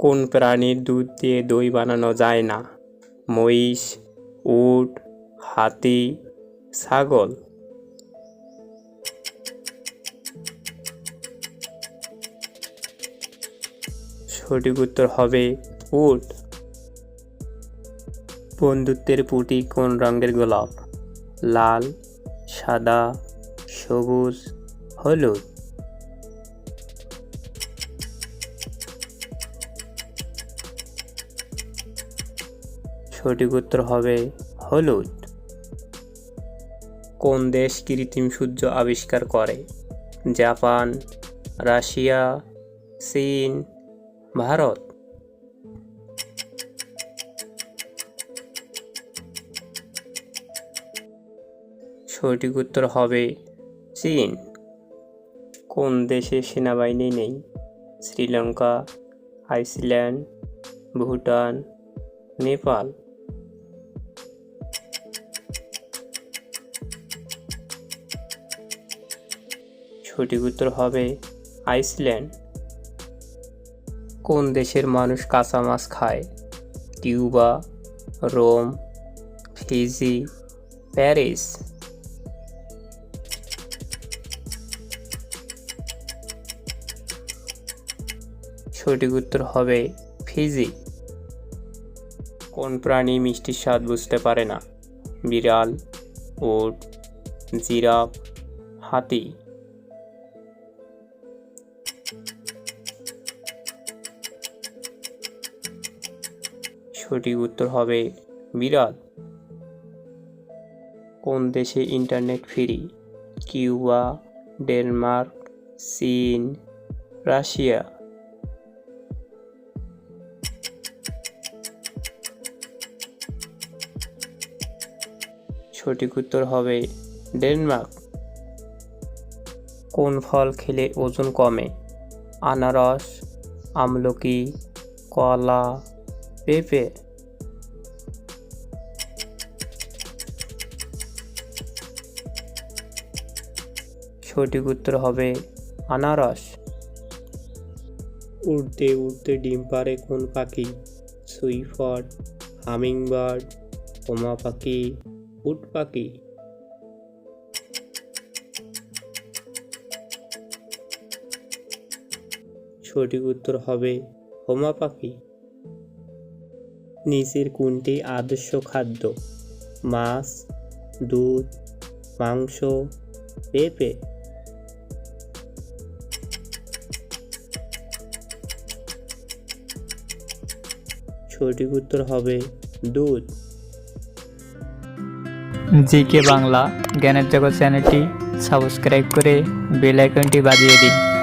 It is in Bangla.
কোন প্রাণীর দুধ দিয়ে দই বানানো যায় না? মহিষ, উট, হাতি, ছাগল। সঠিক উত্তর হবে উট। বন্ধুত্বের প্রতীক কোন রঙের গোলাপ? লাল, সাদা, সবুজ, হলুদ। সঠিক উত্তর হবে হলুদ। কোন দেশ কৃত্রিম সূর্য আবিষ্কার করে? জাপান, রাশিয়া, চীন, ভারত। সঠিক উত্তর হবে চীন। কোন দেশে সেনাবাহিনী নেই? শ্রীলঙ্কা, আইসল্যান্ড, ভুটান, নেপাল। সঠিক উত্তর হবে আইসল্যান্ড। কোন দেশের মানুষ কাঁচা মাছ খায়? Cuba, Rome, Fiji, Paris. সঠিক উত্তর হবে ফিজি। কোন প্রাণী মিষ্টির স্বাদ বুঝতে পারে না? বিড়াল, উট, জিরাফ, হাতি। সঠিক উত্তর হবে বিড়াল। কোন দেশে ইন্টারনেট ফ্রি? কিউবা, ডেনমার্ক, চীন, রাশিয়া। সঠিক উত্তর হবে ডেনমার্ক। কোন ফল খেলে ওজন কমে? আনারস, আমলকি, কলা, পেঁপে। সঠিক উত্তর হবে আনারস। উড়তে উড়তে ডিম পাড়ে কোন পাখি? সুইফট, হামিংবার্ড, হুমা পাখি, উট পাখি। সঠিক উত্তর হবে হুমা পাখি। নিচের কোনটি আদর্শ খাদ্য? মাছ, দুধ, মাংস, পেঁপে। সঠিক উত্তর হবে দুধ। জিকে বাংলা জ্ঞানের জগৎ চ্যানেলটি সাবস্ক্রাইব করে বেল আইকনটি বাজিয়ে দিন।